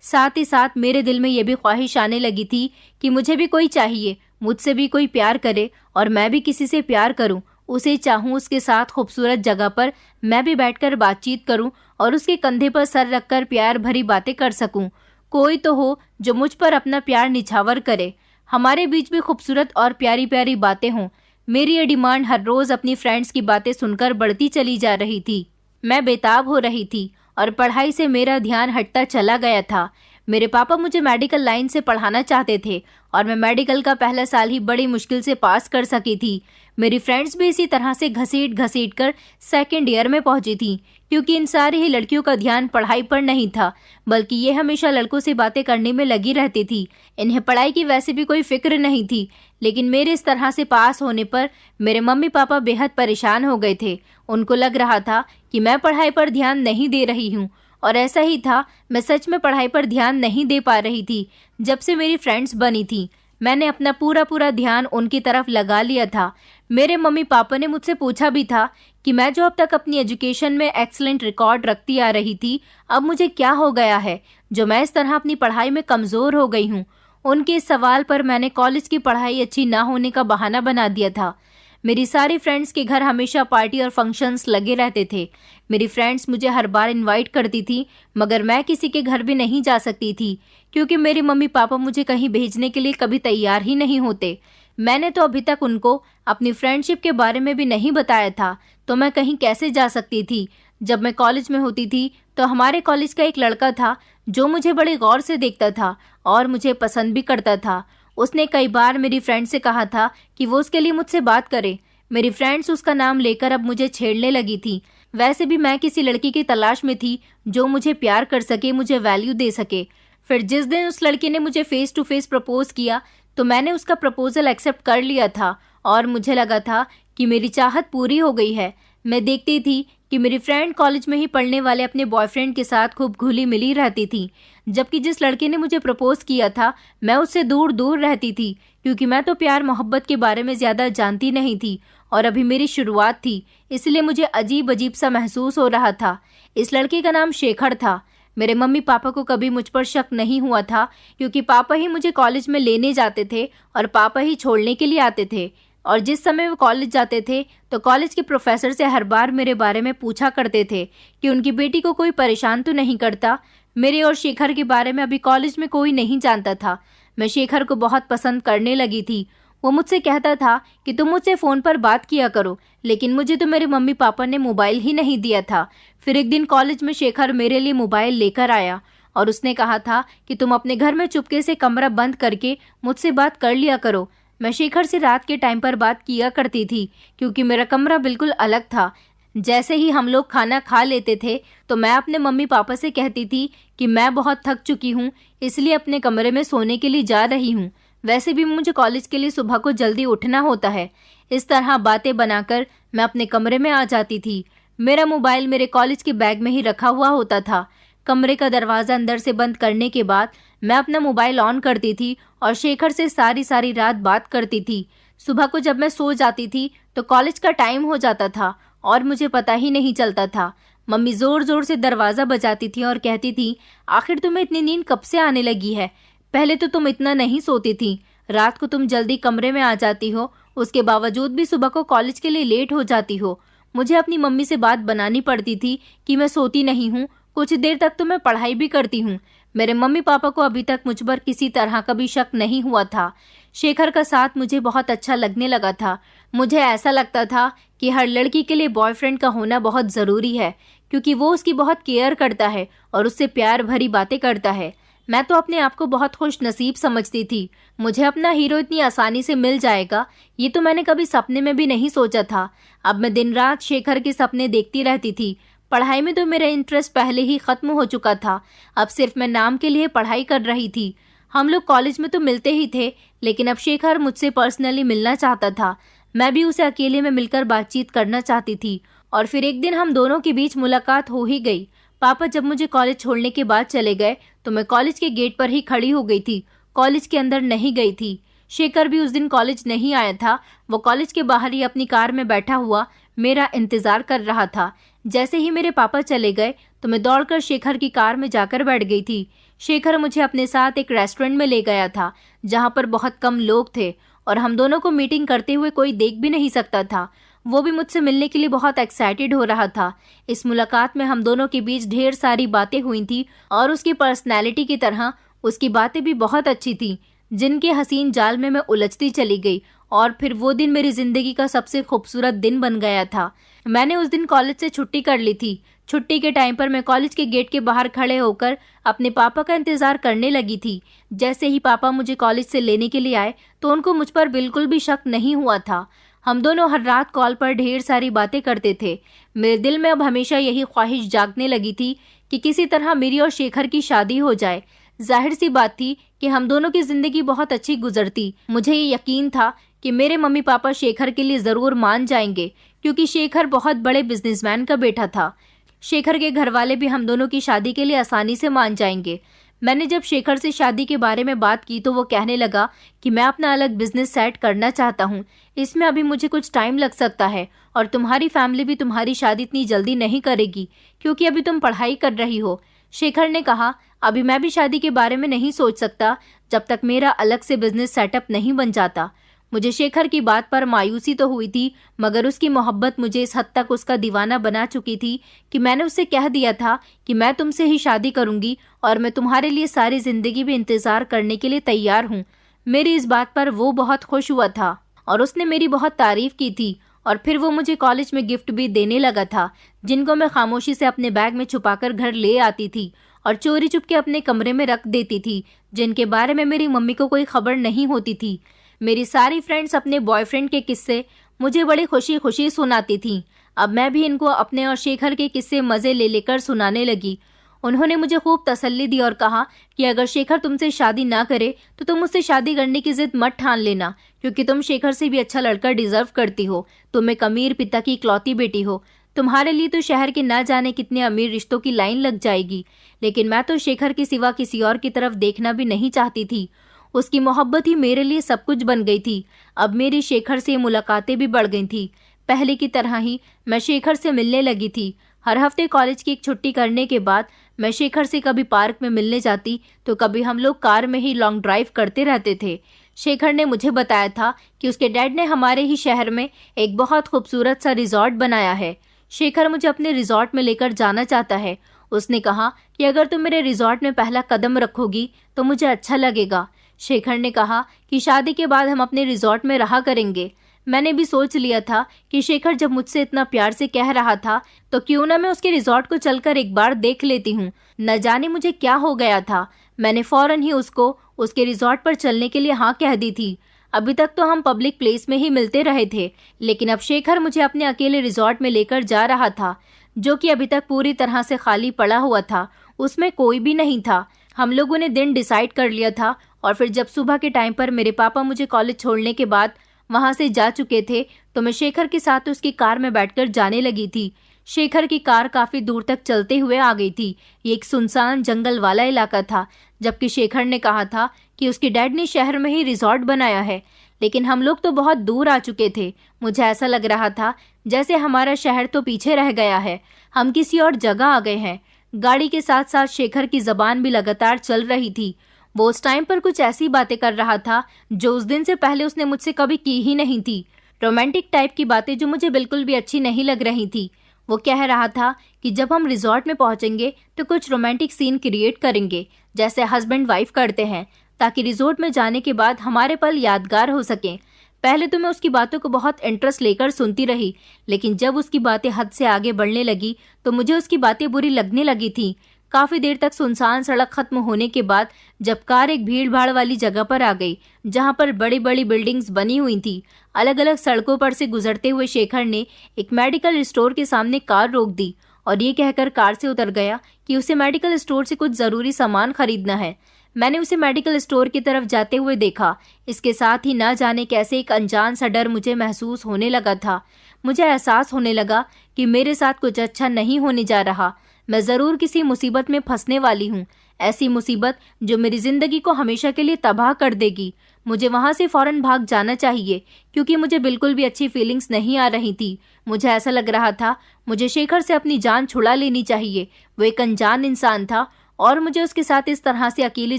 साथ ही साथ मेरे दिल में यह भी ख्वाहिश आने लगी थी कि मुझे भी कोई चाहिए, मुझसे भी कोई प्यार करे और मैं भी किसी से प्यार करूं, उसे चाहूं, उसके साथ खूबसूरत जगह पर मैं भी बैठकर बातचीत करूं और उसके कंधे पर सर रखकर प्यार भरी बातें कर सकूं। कोई तो हो जो मुझ पर अपना प्यार निछावर करे, हमारे बीच भी खूबसूरत और प्यारी प्यारी बातें हों। मेरी ये डिमांड हर रोज़ अपनी फ्रेंड्स की बातें सुनकर बढ़ती चली जा रही थी। मैं बेताब हो रही थी और पढ़ाई से मेरा ध्यान हटता चला गया था। मेरे पापा मुझे मेडिकल लाइन से पढ़ाना चाहते थे और मैं मेडिकल का पहला साल ही बड़ी मुश्किल से पास कर सकी थी। मेरी फ्रेंड्स भी इसी तरह से घसीट घसीट कर सेकेंड ईयर में पहुंची थी, क्योंकि इन सारी ही लड़कियों का ध्यान पढ़ाई पर नहीं था, बल्कि ये हमेशा लड़कों से बातें करने में लगी रहती थी। इन्हें पढ़ाई की वैसे भी कोई फिक्र नहीं थी, लेकिन मेरे इस तरह से पास होने पर मेरे मम्मी पापा बेहद परेशान हो गए थे। उनको लग रहा था कि मैं पढ़ाई पर ध्यान नहीं दे रही हूँ और ऐसा ही था, मैं सच में पढ़ाई पर ध्यान नहीं दे पा रही थी। जब से मेरी फ्रेंड्स बनी थी मैंने अपना पूरा ध्यान उनकी तरफ लगा लिया था। मेरे मम्मी पापा ने मुझसे पूछा भी था कि मैं जो अब तक अपनी एजुकेशन में एक्सीलेंट रिकॉर्ड रखती आ रही थी, अब मुझे क्या हो गया है जो मैं इस तरह अपनी पढ़ाई में कमज़ोर हो गई हूँ। उनके इस सवाल पर मैंने कॉलेज की पढ़ाई अच्छी ना होने का बहाना बना दिया था। मेरी सारी फ्रेंड्स के घर हमेशा पार्टी और फंक्शंस लगे रहते थे। मेरी फ्रेंड्स मुझे हर बार इनवाइट करती थी, मगर मैं किसी के घर भी नहीं जा सकती थी क्योंकि मेरे मम्मी पापा मुझे कहीं भेजने के लिए कभी तैयार ही नहीं होते। मैंने तो अभी तक उनको अपनी फ्रेंडशिप के बारे में भी नहीं बताया था, तो मैं कहीं कैसे जा सकती थी। जब मैं कॉलेज में होती थी तो हमारे कॉलेज का एक लड़का था जो मुझे बड़े गौर से देखता था और मुझे पसंद भी करता था। उसने कई बार मेरी फ्रेंड से कहा था कि वो उसके लिए मुझसे बात करे। मेरी फ्रेंड्स उसका नाम लेकर अब मुझे छेड़ने लगी थी। वैसे भी मैं किसी लड़की की तलाश में थी जो मुझे प्यार कर सके, मुझे वैल्यू दे सके। फिर जिस दिन उस लड़की ने मुझे फेस टू फेस प्रपोज किया तो मैंने उसका प्रपोजल एक्सेप्ट कर लिया था और मुझे लगा था कि मेरी चाहत पूरी हो गई है। मैं देखती थी कि मेरी फ्रेंड कॉलेज में ही पढ़ने वाले अपने बॉयफ्रेंड के साथ खूब घुली मिली रहती थी, जबकि जिस लड़के ने मुझे प्रपोज किया था मैं उससे दूर दूर रहती थी क्योंकि मैं तो प्यार मोहब्बत के बारे में ज़्यादा जानती नहीं थी और अभी मेरी शुरुआत थी, इसलिए मुझे अजीब अजीब सा महसूस हो रहा था। इस लड़के का नाम शेखर था। मेरे मम्मी पापा को कभी मुझ पर शक नहीं हुआ था क्योंकि पापा ही मुझे कॉलेज में लेने जाते थे और पापा ही छोड़ने के लिए आते थे। और जिस समय वो कॉलेज जाते थे तो कॉलेज के प्रोफेसर से हर बार मेरे बारे में पूछा करते थे कि उनकी बेटी को कोई परेशान तो नहीं करता। मेरे और शेखर के बारे में अभी कॉलेज में कोई नहीं जानता था। मैं शेखर को बहुत पसंद करने लगी थी। वो मुझसे कहता था कि तुम मुझसे फ़ोन पर बात किया करो, लेकिन मुझे तो मेरे मम्मी पापा ने मोबाइल ही नहीं दिया था। फिर एक दिन कॉलेज में शेखर मेरे लिए मोबाइल लेकर आया और उसने कहा था कि तुम अपने घर में चुपके से कमरा बंद करके मुझसे बात कर लिया करो। मैं शेखर से रात के टाइम पर बात किया करती थी क्योंकि मेरा कमरा बिल्कुल अलग था। जैसे ही हम लोग खाना खा लेते थे तो मैं अपने मम्मी पापा से कहती थी कि मैं बहुत थक चुकी हूँ, इसलिए अपने कमरे में सोने के लिए जा रही हूँ। वैसे भी मुझे कॉलेज के लिए सुबह को जल्दी उठना होता है। इस तरह बातें बनाकर मैं अपने कमरे में आ जाती थी। मेरा मोबाइल मेरे कॉलेज के बैग में ही रखा हुआ होता था। कमरे का दरवाज़ा अंदर से बंद करने के बाद मैं अपना मोबाइल ऑन करती थी और शेखर से सारी रात बात करती थी। सुबह को जब मैं सो जाती थी तो कॉलेज का टाइम हो जाता था और मुझे पता ही नहीं चलता था। मम्मी ज़ोर ज़ोर से दरवाज़ा बजाती थी और कहती थी, आखिर तुम्हें इतनी नींद कब से आने लगी है? पहले तो तुम इतना नहीं सोती थी। रात को तुम जल्दी कमरे में आ जाती हो, उसके बावजूद भी सुबह को कॉलेज के लिए लेट हो जाती हो। मुझे अपनी मम्मी से बात बनानी पड़ती थी कि मैं सोती नहीं हूँ, कुछ देर तक तो मैं पढ़ाई भी करती हूँ। मेरे मम्मी पापा को अभी तक मुझ पर किसी तरह का भी शक नहीं हुआ था। शेखर का साथ मुझे बहुत अच्छा लगने लगा था। मुझे ऐसा लगता था कि हर लड़की के लिए बॉयफ्रेंड का होना बहुत ज़रूरी है क्योंकि वो उसकी बहुत केयर करता है और उससे प्यार भरी बातें करता है। मैं तो अपने आप को बहुत खुश नसीब समझती थी। मुझे अपना हीरो इतनी आसानी से मिल जाएगा, ये तो मैंने कभी सपने में भी नहीं सोचा था। अब मैं दिन रात शेखर के सपने देखती रहती थी। पढ़ाई में तो मेरा इंटरेस्ट पहले ही ख़त्म हो चुका था। अब सिर्फ मैं नाम के लिए पढ़ाई कर रही थी। हम लोग कॉलेज में तो मिलते ही थे, लेकिन अब शेखर मुझसे पर्सनली मिलना चाहता था। मैं भी उसे अकेले में मिलकर बातचीत करना चाहती थी और फिर एक दिन हम दोनों के बीच मुलाकात हो ही गई। पापा जब मुझे कॉलेज छोड़ने के बाद चले गए तो मैं कॉलेज के गेट पर ही खड़ी हो गई थी, कॉलेज के अंदर नहीं गई थी। शेखर भी उस दिन कॉलेज नहीं आया था। वो कॉलेज के बाहर ही अपनी कार में बैठा हुआ मेरा इंतज़ार कर रहा था। जैसे ही मेरे पापा चले गए तो मैं दौड़कर शेखर की कार में जाकर बैठ गई थी। शेखर मुझे अपने साथ एक रेस्टोरेंट में ले गया था जहाँ पर बहुत कम लोग थे और हम दोनों को मीटिंग करते हुए कोई देख भी नहीं सकता था। वो भी मुझसे मिलने के लिए बहुत एक्साइटेड हो रहा था। इस मुलाकात में हम दोनों के बीच ढेर सारी बातें हुई थी और उसकी पर्सनैलिटी की तरह उसकी बातें भी बहुत अच्छी थी, जिनके हसीन जाल में मैं उलझती चली गई। और फिर वो दिन मेरी ज़िंदगी का सबसे खूबसूरत दिन बन गया था। मैंने उस दिन कॉलेज से छुट्टी कर ली थी। छुट्टी के टाइम पर मैं कॉलेज के गेट के बाहर खड़े होकर अपने पापा का इंतज़ार करने लगी थी। जैसे ही पापा मुझे कॉलेज से लेने के लिए आए तो उनको मुझ पर बिल्कुल भी शक नहीं हुआ था। हम दोनों हर रात कॉल पर ढेर सारी बातें करते थे। मेरे दिल में अब हमेशा यही ख्वाहिश जागने लगी थी कि किसी तरह मेरी और शेखर की शादी हो जाए। जाहिर सी बात थी कि हम दोनों की ज़िंदगी बहुत अच्छी गुजरती। मुझे ये यकीन था कि मेरे मम्मी पापा शेखर के लिए ज़रूर मान जाएंगे क्योंकि शेखर बहुत बड़े बिजनेसमैन का बेटा था। शेखर के घर वाले भी हम दोनों की शादी के लिए आसानी से मान जाएंगे। मैंने जब शेखर से शादी के बारे में बात की तो वो कहने लगा कि मैं अपना अलग बिजनेस सेट करना चाहता हूँ, इसमें अभी मुझे कुछ टाइम लग सकता है और तुम्हारी फैमिली भी तुम्हारी शादी इतनी जल्दी नहीं करेगी क्योंकि अभी तुम पढ़ाई कर रही हो। शेखर ने कहा, अभी मैं भी शादी के बारे में नहीं सोच सकता जब तक मेरा अलग से बिजनेस सेटअप नहीं बन जाता। मुझे शेखर की बात पर मायूसी तो हुई थी, मगर उसकी मोहब्बत मुझे इस हद तक उसका दीवाना बना चुकी थी कि मैंने उससे कह दिया था कि मैं तुमसे ही शादी करूंगी और मैं तुम्हारे लिए सारी जिंदगी भी इंतजार करने के लिए तैयार हूँ। मेरी इस बात पर वो बहुत खुश हुआ था और उसने मेरी बहुत तारीफ की थी और फिर वो मुझे कॉलेज में गिफ्ट भी देने लगा था, जिनको मैं खामोशी से अपने बैग में छुपाकर घर ले आती थी और चोरी चुपके अपने कमरे में रख देती थी, जिनके बारे में मेरी मम्मी को कोई खबर नहीं होती थी। मेरी सारी फ्रेंड्स अपने बॉयफ्रेंड के किस्से मुझे बड़ी खुशी खुशी सुनाती थीं। अब मैं भी इनको अपने और शेखर के किस्से मज़े ले लेकर सुनाने लगी। उन्होंने मुझे खूब तसल्ली दी और कहा कि अगर शेखर तुमसे शादी ना करे तो तुम उससे शादी करने की जिद मत ठान लेना, क्योंकि तुम शेखर से भी अच्छा लड़का डिजर्व करती हो। तुम एक अमीर पिता की इकलौती बेटी हो। तुम्हारे लिए तो शहर के ना जाने कितने अमीर रिश्तों की लाइन लग जाएगी, लेकिन मैं तो शेखर के सिवा किसी और की तरफ देखना भी नहीं चाहती थी। उसकी मोहब्बत ही मेरे लिए सब कुछ बन गई थी। अब मेरी शेखर से मुलाकातें भी बढ़ गई थी। पहले की तरह ही मैं शेखर से मिलने लगी थी। हर हफ्ते कॉलेज की एक छुट्टी करने के बाद मैं शेखर से कभी पार्क में मिलने जाती तो कभी हम लोग कार में ही लॉन्ग ड्राइव करते रहते थे। शेखर ने मुझे बताया था कि उसके डैड ने हमारे ही शहर में एक बहुत खूबसूरत सा रिजॉर्ट बनाया है। शेखर मुझे अपने रिजॉर्ट में लेकर जाना चाहता है। उसने कहा कि अगर तुम मेरे रिजॉर्ट में पहला कदम रखोगी तो मुझे अच्छा लगेगा। शेखर ने कहा कि शादी के बाद हम अपने रिजॉर्ट में रहा करेंगे। मैंने भी सोच लिया था कि शेखर जब मुझसे इतना प्यार से कह रहा था तो क्यों ना मैं उसके रिजॉर्ट को चलकर एक बार देख लेती हूँ। न जाने मुझे क्या हो गया था, मैंने फौरन ही उसको उसके रिजॉर्ट पर चलने के लिए हाँ कह दी थी। अभी तक तो हम पब्लिक प्लेस में ही मिलते रहे थे, लेकिन अब शेखर मुझे अपने अकेले रिजॉर्ट में लेकर जा रहा था, जो कि अभी तक पूरी तरह से खाली पड़ा हुआ था। उसमें कोई भी नहीं था। हम लोगों ने दिन डिसाइड कर लिया था और फिर जब सुबह के टाइम पर मेरे पापा मुझे कॉलेज छोड़ने के बाद वहां से जा चुके थे तो मैं शेखर के साथ उसकी कार में बैठकर जाने लगी थी। शेखर की कार काफी दूर तक चलते हुए आ गई थी। ये एक सुनसान जंगल वाला इलाका था, जबकि शेखर ने कहा था कि उसके डैड ने शहर में ही रिजॉर्ट बनाया है, लेकिन हम लोग तो बहुत दूर आ चुके थे। मुझे ऐसा लग रहा था जैसे हमारा शहर तो पीछे रह गया है, हम किसी और जगह आ गए हैं। गाड़ी के साथ साथ शेखर की जबान भी लगातार चल रही थी। वो उस टाइम पर कुछ ऐसी बातें कर रहा था जो उस दिन से पहले उसने मुझसे कभी की ही नहीं थी। रोमांटिक टाइप की बातें जो मुझे बिल्कुल भी अच्छी नहीं लग रही थी। वो कह रहा था कि जब हम रिजॉर्ट में पहुंचेंगे तो कुछ रोमांटिक सीन क्रिएट करेंगे, जैसे हस्बैंड वाइफ करते हैं, ताकि रिजॉर्ट में जाने के बाद हमारे पल यादगार हो सकें। पहले तो मैं उसकी बातों को बहुत इंटरेस्ट लेकर सुनती रही, लेकिन जब उसकी बातें हद से आगे बढ़ने लगी तो मुझे उसकी बातें बुरी लगने लगी थी। काफी देर तक सुनसान सड़क खत्म होने के बाद जब कार एक भीड़ भाड़ वाली जगह पर आ गई, जहां पर बड़ी बड़ी बिल्डिंग्स बनी हुई थी, अलग अलग सड़कों पर से गुजरते हुए शेखर ने एक मेडिकल स्टोर के सामने कार रोक दी और ये कहकर कार से उतर गया कि उसे मेडिकल स्टोर से कुछ जरूरी सामान खरीदना है। मैंने उसे मेडिकल स्टोर की तरफ जाते हुए देखा। इसके साथ ही ना जाने कैसे एक अनजान सा डर मुझे महसूस होने लगा था। मुझे एहसास होने लगा कि मेरे साथ कुछ अच्छा नहीं होने जा रहा। मैं जरूर किसी मुसीबत में फंसने वाली हूँ, ऐसी मुसीबत जो मेरी जिंदगी को हमेशा के लिए तबाह कर देगी। मुझे वहां से फौरन भाग जाना चाहिए, क्योंकि मुझे बिल्कुल भी अच्छी फीलिंग्स नहीं आ रही थी। मुझे ऐसा लग रहा था मुझे शेखर से अपनी जान छुड़ा लेनी चाहिए। वो एक अनजान इंसान था और मुझे उसके साथ इस तरह से अकेली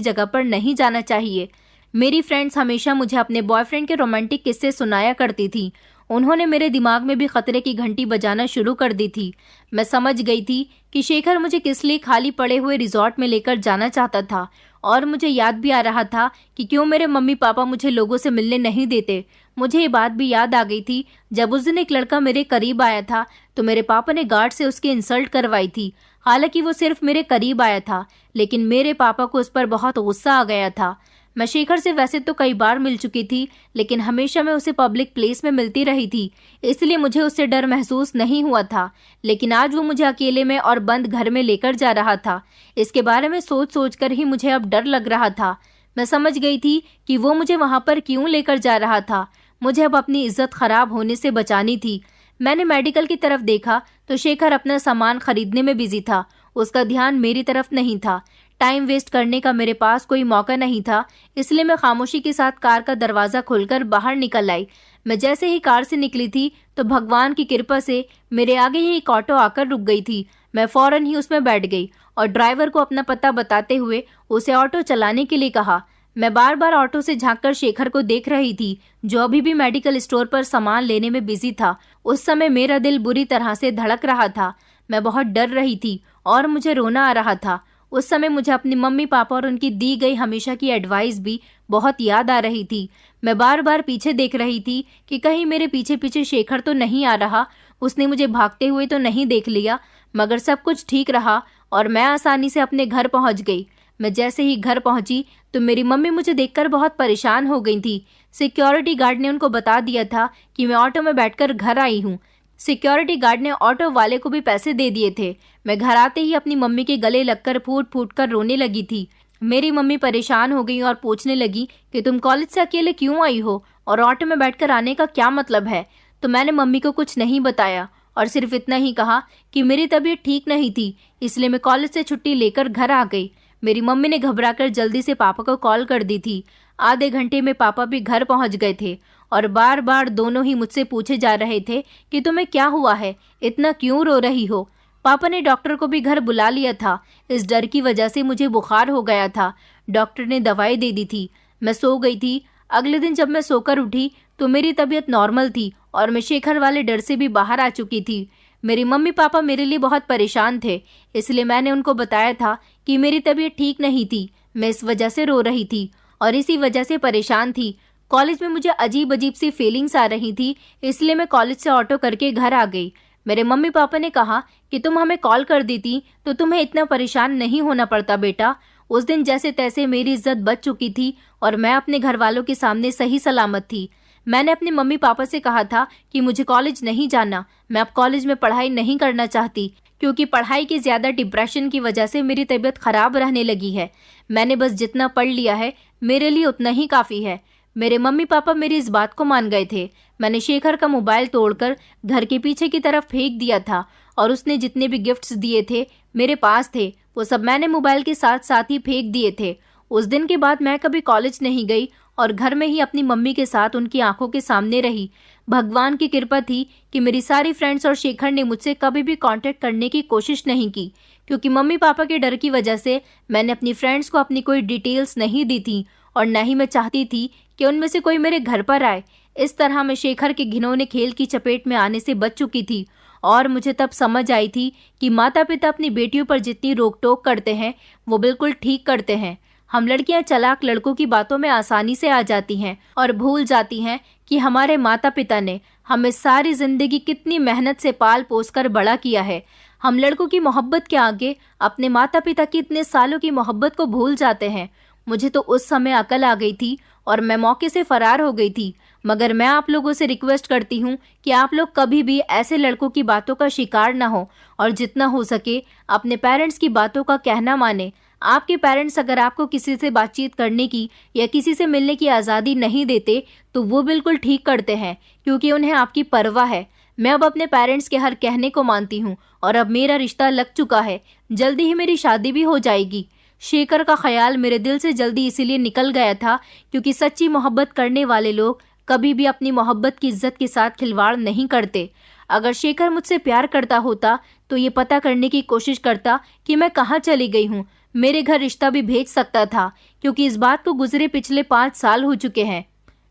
जगह पर नहीं जाना चाहिए। मेरी फ्रेंड्स हमेशा मुझे अपने बॉयफ्रेंड के रोमांटिक किस्से सुनाया करती थी। उन्होंने मेरे दिमाग में भी खतरे की घंटी बजाना शुरू कर दी थी। मैं समझ गई थी कि शेखर मुझे किस लिए खाली पड़े हुए रिजॉर्ट में लेकर जाना चाहता था, और मुझे याद भी आ रहा था कि क्यों मेरे मम्मी पापा मुझे लोगों से मिलने नहीं देते। मुझे ये बात भी याद आ गई थी जब उस दिन एक लड़का मेरे करीब आया था तो मेरे पापा ने गार्ड से उसकी इंसल्ट करवाई थी। हालांकि वो सिर्फ मेरे करीब आया था, लेकिन मेरे पापा को उस पर बहुत गुस्सा आ गया था। मैं शेखर से वैसे तो कई बार मिल चुकी थी, लेकिन हमेशा मैं उसे पब्लिक प्लेस में मिलती रही थी, इसलिए मुझे उससे डर महसूस नहीं हुआ था। लेकिन आज वो मुझे अकेले में और बंद घर में लेकर जा रहा था। इसके बारे में सोच सोच कर ही मुझे अब डर लग रहा था। मैं समझ गई थी कि वो मुझे वहां पर क्यों लेकर जा रहा था। मुझे अब अपनी इज्जत खराब होने से बचानी थी। मैंने मेडिकल की तरफ देखा तो शेखर अपना सामान खरीदने में बिजी था। उसका ध्यान मेरी तरफ नहीं था। टाइम वेस्ट करने का मेरे पास कोई मौका नहीं था, इसलिए मैं खामोशी के साथ कार का दरवाजा खोलकर बाहर निकल आई। मैं जैसे ही कार से निकली थी तो भगवान की कृपा से मेरे आगे ही एक ऑटो आकर रुक गई थी। मैं फौरन ही उसमें बैठ गई और ड्राइवर को अपना पता बताते हुए उसे ऑटो चलाने के लिए कहा। मैं बार बार ऑटो से झांककर शेखर को देख रही थी, जो अभी भी मेडिकल स्टोर पर सामान लेने में बिजी था। उस समय मेरा दिल बुरी तरह से धड़क रहा था। मैं बहुत डर रही थी और मुझे रोना आ रहा था। उस समय मुझे अपनी मम्मी पापा और उनकी दी गई हमेशा की एडवाइस भी बहुत याद आ रही थी। मैं बार बार पीछे देख रही थी कि कहीं मेरे पीछे पीछे शेखर तो नहीं आ रहा, उसने मुझे भागते हुए तो नहीं देख लिया। मगर सब कुछ ठीक रहा और मैं आसानी से अपने घर पहुंच गई। मैं जैसे ही घर पहुंची तो मेरी मम्मी मुझे देखकर बहुत परेशान हो गई थी। सिक्योरिटी गार्ड ने उनको बता दिया था कि मैं ऑटो में बैठकर घर आई हूँ। सिक्योरिटी गार्ड ने ऑटो वाले को भी पैसे दे दिए थे। मैं घर आते ही अपनी मम्मी के गले लगकर फूट फूट कर रोने लगी थी। मेरी मम्मी परेशान हो गई और पूछने लगी कि तुम कॉलेज से अकेले क्यों आई हो और ऑटो में बैठकर आने का क्या मतलब है। तो मैंने मम्मी को कुछ नहीं बताया और सिर्फ इतना ही कहा कि मेरी तबीयत ठीक नहीं थी, इसलिए मैं कॉलेज से छुट्टी लेकर घर आ गई। मेरी मम्मी ने घबराकर जल्दी से पापा को कॉल कर दी थी। आधे घंटे में पापा भी घर पहुंच गए थे और बार बार दोनों ही मुझसे पूछे जा रहे थे कि तुम्हें क्या हुआ है, इतना क्यों रो रही हो। पापा ने डॉक्टर को भी घर बुला लिया था। इस डर की वजह से मुझे बुखार हो गया था। डॉक्टर ने दवाई दे दी थी। मैं सो गई थी। अगले दिन जब मैं सोकर उठी तो मेरी तबीयत नॉर्मल थी और मैं शेखर वाले डर से भी बाहर आ चुकी थी। मेरी मम्मी पापा मेरे लिए बहुत परेशान थे, इसलिए मैंने उनको बताया था कि मेरी तबीयत ठीक नहीं थी। मैं इस वजह से रो रही थी और इसी वजह से परेशान थी। कॉलेज में मुझे अजीब अजीब सी फीलिंग्स आ रही थी, इसलिए मैं कॉलेज से ऑटो करके घर आ गई। मेरे मम्मी पापा ने कहा कि तुम हमें कॉल कर देती तो तुम्हें इतना परेशान नहीं होना पड़ता बेटा। उस दिन जैसे तैसे मेरी इज्जत बच चुकी थी और मैं अपने घर वालों के सामने सही सलामत थी। मैंने अपने मम्मी पापा से कहा था कि मुझे कॉलेज नहीं जाना, मैं अब कॉलेज में पढ़ाई नहीं करना चाहती, क्योंकि पढ़ाई की ज्यादा डिप्रेशन की वजह से मेरी तबीयत खराब रहने लगी है। मैंने बस जितना पढ़ लिया है मेरे लिए उतना ही काफ़ी है। मेरे मम्मी पापा मेरी इस बात को मान गए थे। मैंने शेखर का मोबाइल तोड़कर घर के पीछे की तरफ फेंक दिया था और उसने जितने भी गिफ्ट्स दिए थे मेरे पास थे, वो सब मैंने मोबाइल के साथ साथ ही फेंक दिए थे। उस दिन के बाद मैं कभी कॉलेज नहीं गई और घर में ही अपनी मम्मी के साथ उनकी आंखों के सामने रही। भगवान की कृपा थी कि मेरी सारी फ्रेंड्स और शेखर ने मुझसे कभी भी कांटेक्ट करने की कोशिश नहीं की, क्योंकि मम्मी पापा के डर की वजह से मैंने अपनी फ्रेंड्स को अपनी कोई डिटेल्स नहीं दी थी और न ही मैं चाहती थी कि उनमें से कोई मेरे घर पर आए। इस तरह मैं शेखर के घिनौने खेल की चपेट में आने से बच चुकी थी और मुझे तब समझ आई थी कि माता पिता अपनी बेटियों पर जितनी रोक टोक करते हैं वो बिल्कुल ठीक करते हैं। हम लड़कियां चालाक लड़कों की बातों में आसानी से आ जाती हैं और भूल जाती हैं कि हमारे माता पिता ने हमें सारी जिंदगी कितनी मेहनत से पाल पोस कर बड़ा किया है। हम लड़कों की मोहब्बत के आगे अपने माता पिता की इतने सालों की मोहब्बत को भूल जाते हैं। मुझे तो उस समय अकल आ गई थी और मैं मौके से फरार हो गई थी। मगर मैं आप लोगों से रिक्वेस्ट करती हूँ कि आप लोग कभी भी ऐसे लड़कों की बातों का शिकार ना हो और जितना हो सके अपने पेरेंट्स की बातों का कहना माने। आपके पेरेंट्स अगर आपको किसी से बातचीत करने की या किसी से मिलने की आज़ादी नहीं देते तो वो बिल्कुल ठीक करते हैं, क्योंकि उन्हें आपकी परवाह है। मैं अब अपने पेरेंट्स के हर कहने को मानती हूँ और अब मेरा रिश्ता लग चुका है। जल्दी ही मेरी शादी भी हो जाएगी। शेखर का ख्याल मेरे दिल से जल्दी इसीलिए निकल गया था क्योंकि सच्ची मोहब्बत करने वाले लोग कभी भी अपनी मोहब्बत की इज्जत के साथ खिलवाड़ नहीं करते। अगर शेखर मुझसे प्यार करता होता तो ये पता करने की कोशिश करता कि मैं कहाँ चली गई हूँ। मेरे घर रिश्ता भी भेज सकता था, क्योंकि इस बात को गुजरे पिछले 5 साल हो चुके हैं।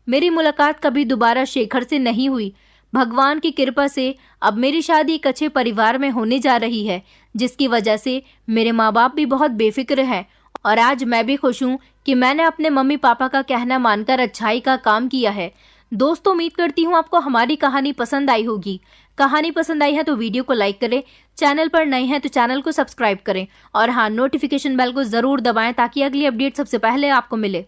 मेरी मुलाकात कभी दोबारा शेखर से नहीं हुई। भगवान की कृपा से अब मेरी शादी एक अच्छे परिवार में होने जा रही है, जिसकी वजह से मेरे माँ बाप भी बहुत बेफिक्र हैं और आज मैं भी खुश हूँ कि मैंने अपने मम्मी पापा का कहना मानकर अच्छाई का काम किया है। दोस्तों, उम्मीद करती हूँ आपको हमारी कहानी पसंद आई होगी। कहानी पसंद आई है तो वीडियो को लाइक करें, चैनल पर नए हैं तो चैनल को सब्सक्राइब करें और हाँ, नोटिफिकेशन बेल को जरूर दबाएं ताकि अगली अपडेट सबसे पहले आपको मिले।